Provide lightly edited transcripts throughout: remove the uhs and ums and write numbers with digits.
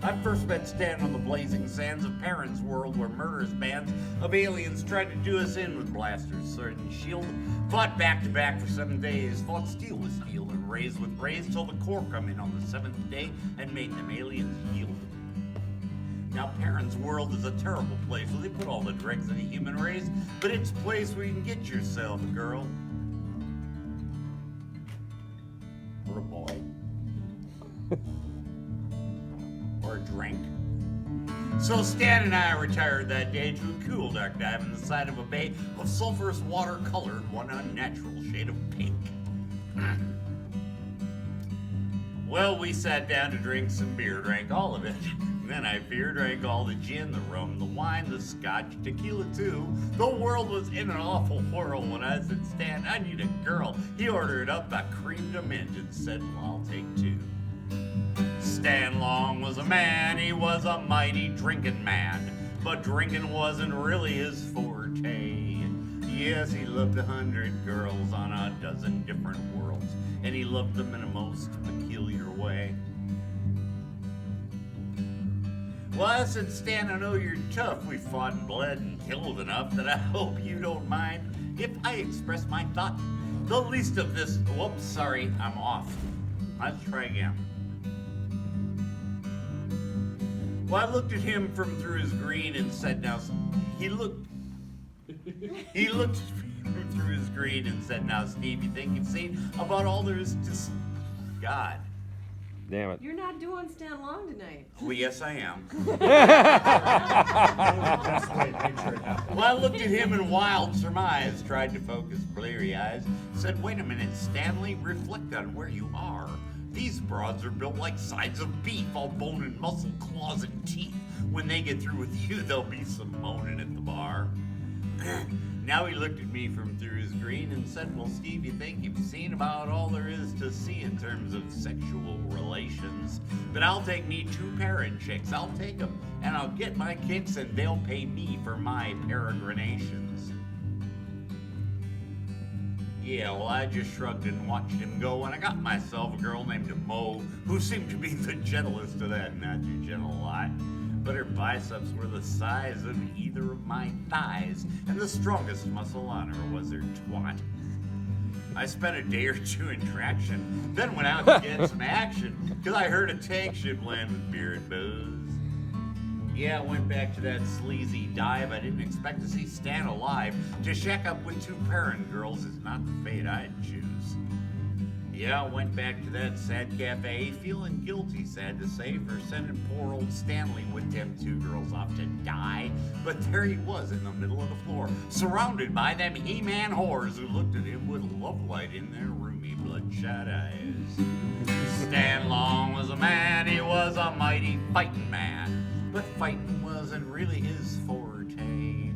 I first met Stan on the blazing sands of Perrin's world, where murderous bands of aliens tried to do us in with blasters, sword and shield. Fought back to back for 7 days, fought steel with steel and rays with rays, till the core come in on the 7th day and made them aliens yield. Now, Perrin's world is a terrible place where they put all the dregs of the human race, but it's a place where you can get yourself a girl. Or a boy. Or a drink. So Stan and I retired that day to a cool dark dive in the side of a bay of sulphurous water colored one unnatural shade of pink. Well, we sat down to drink some beer, drank all of it. Then I fear drank all the gin, the rum, the wine, the scotch, tequila too. The world was in an awful whirl when I said, Stan, I need a girl. He ordered up a cream to mint and said, well, I'll take 2. Stan Long was a man, he was a mighty drinking man, but drinking wasn't really his forte. Yes, he loved 100 girls on a dozen different worlds, and he loved them in a most peculiar way. Well, I said, Stan, I know you're tough. We fought and bled and killed enough that I hope you don't mind if I express my thought. The least of this, whoops, sorry, I'm off. Let's try again. Well, I looked at him from through his green and said, now, he looked through his green and said, now, Steve, you think you've seen about all there is to God? Damn it. You're not doing Stan Long tonight. Well, yes, I am. Best way to picture it happen. Well, I looked at him in wild surmise, tried to focus bleary eyes, said, wait a minute, Stanley, reflect on where you are. These broads are built like sides of beef, all bone and muscle, claws and teeth. When they get through with you, there'll be some moaning at the bar. Now he looked at me from through his green and said, well, Steve, you think you've seen about all there is to see in terms of sexual relations? But I'll take me 2 Perrin chicks. I'll take them, and I'll get my kicks, and they'll pay me for my peregrinations. Yeah, well, I just shrugged and watched him go, and I got myself a girl named Mo, who seemed to be the gentlest of that not too gentle lot. But her biceps were the size of either of my thighs, and the strongest muscle on her was her twat. I spent a day or 2 in traction, then went out to get some action, because I heard a tank ship land with beer and booze. Yeah, I went back to that sleazy dive. I didn't expect to see Stan alive. To shack up with 2 Perrin girls is not the fate I'd choose. Yeah, I went back to that sad cafe, feeling guilty, sad to say, for sending poor old Stanley with them 2 girls off to die. But there he was in the middle of the floor, surrounded by them He-Man whores who looked at him with lovelight in their roomy bloodshot eyes. Stan Long was a man, he was a mighty fighting man, but fighting wasn't really his forte.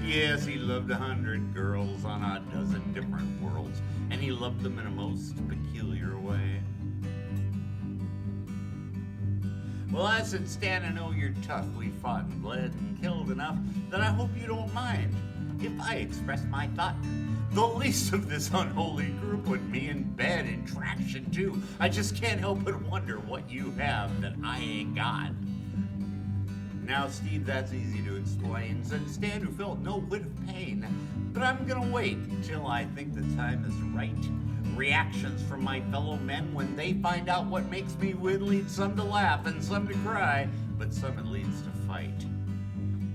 Yes, he loved 100 girls on a dozen different worlds, and he loved them in a most peculiar way. Well, I said, Stan, I know you're tough. We fought and bled and killed enough that I hope you don't mind if I express my thought. The least of this unholy group put me in bed in traction too. I just can't help but wonder what you have that I ain't got. Now, Steve, that's easy to explain, said Stan, who felt no whit of pain. But I'm gonna wait until I think the time is right. Reactions from my fellow men when they find out what makes me win leads some to laugh and some to cry, but some it leads to fight.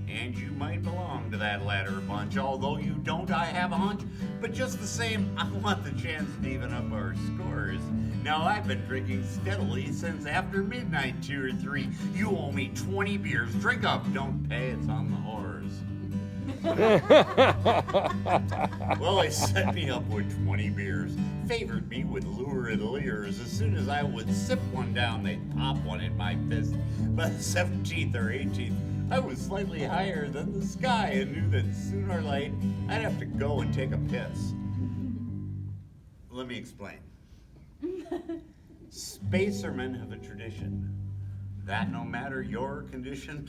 And you might belong to that latter bunch, although you don't, I have a hunch. But just the same, I want the chance to even up our scores. Now, I've been drinking steadily since after midnight, 2 or 3. You owe me 20 beers. Drink up, don't pay, it's on the whores. Well, they set me up with 20 beers, favored me with lurid leers. As soon as I would sip one down, they'd pop one in my fist. By the 17th or 18th, I was slightly higher than the sky and knew that sooner or later I'd have to go and take a piss. Let me explain. Spacermen have a tradition that no matter your condition,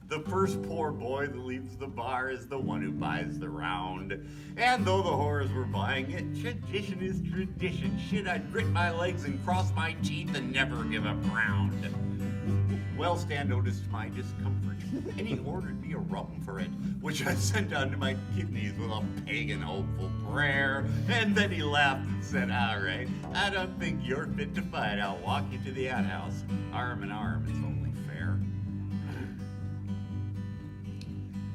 the first poor boy that leaves the bar is the one who buys the round. And though the whores were buying it, tradition is tradition. Shit, I'd grit my legs and cross my teeth and never give a pound. Well, Stan noticed my discomfort, and he ordered me a rum for it, which I sent down to my kidneys with a pagan hopeful prayer. And then he laughed and said, all right, I don't think you're fit to fight. I'll walk you to the outhouse. Arm in arm, it's only fair.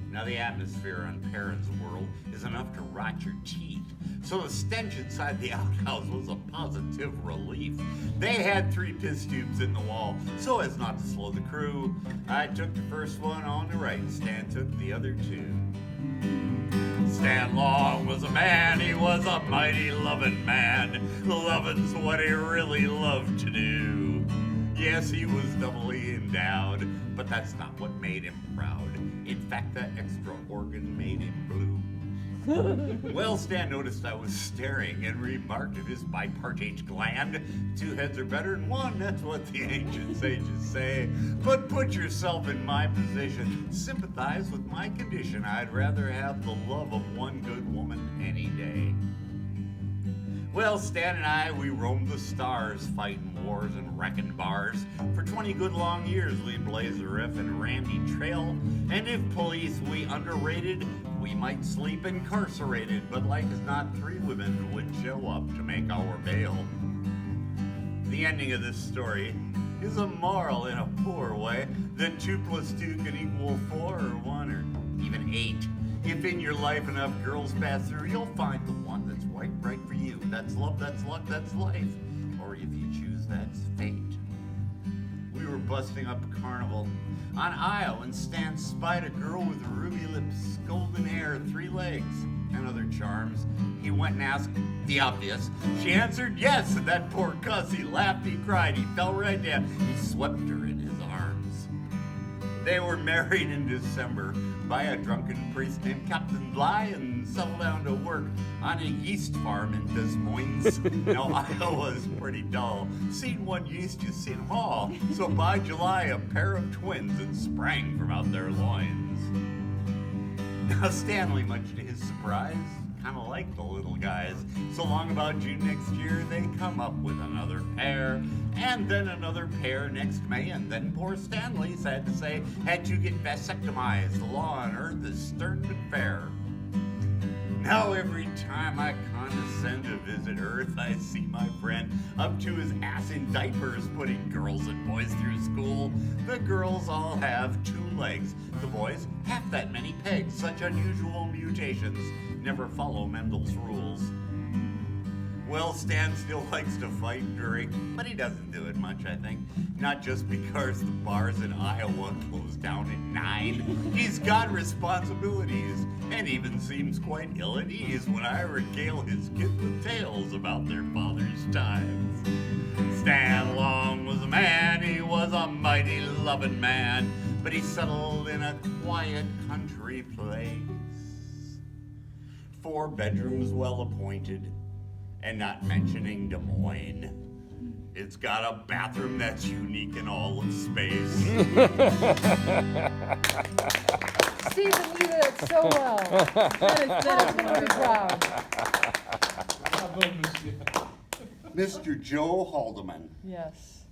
Now, the atmosphere on Perrin's world is enough to rot your teeth, so the stench inside the outhouse was a positive relief. They had 3 piss tubes in the wall, so as not to slow the crew. I took the first one on the right, Stan took the other 2. Stan Long was a man, he was a mighty loving man. Loving's what he really loved to do. Yes, he was doubly endowed, but that's not what made him proud. In fact, that extra organ made him blue. Well, Stan noticed I was staring and remarked of his bipartite gland. 2 heads are better than 1, that's what the ancient sages say. But put yourself in my position, sympathize with my condition. I'd rather have the love of one good woman any day. Well, Stan and I, we roamed the stars, fighting wars and wrecking bars. For 20 good long years, we blazed a riff and Randy Trail. And if police we underrated, we might sleep incarcerated. But like as not, 3 women would show up to make our bail. The ending of this story is a moral in a poor way that 2 + 2 can equal 4 or 1 or even 8. If in your life enough girls pass through, you'll find the one that's right for you. That's love, that's luck, that's life. Or if you choose, that's fate. We were busting up a carnival on Isle, and Stan spied a girl with ruby lips, golden hair, 3 legs, and other charms. He went and asked the obvious. She answered yes, and that poor cuss, he laughed, he cried, he fell right down. He swept her in his arms. They were married in December by a drunken priest named Captain Bly and settled down to work on a yeast farm in Des Moines. Now, Iowa's pretty dull. Seen one yeast, you seen them all. So by July, a pair of twins had sprang from out their loins. Now, Stanley, much to his surprise, kind of liked the little guys. So long about June next year, they come up with another pair, and then another pair next May, and then poor Stanley, sad to say, had to get vasectomized. The law on earth is stern but fair. Now every time I condescend to visit Earth, I see my friend up to his ass in diapers, putting girls and boys through school. The girls all have 2 legs, the boys half that many pegs. Such unusual mutations never follow Mendel's rules. Well, Stan still likes to fight and drink, but he doesn't do it much, I think. Not just because the bars in Iowa close down at 9. He's got responsibilities, and even seems quite ill at ease when I regale his kids with tales about their father's times. Stan Long was a man, he was a mighty loving man, but he settled in a quiet country place. 4 bedrooms well appointed, and not mentioning Des Moines. It's got a bathroom that's unique in all of space. Stephen, you did it so well. That is very proud. Mr. Joe Haldeman. Yes.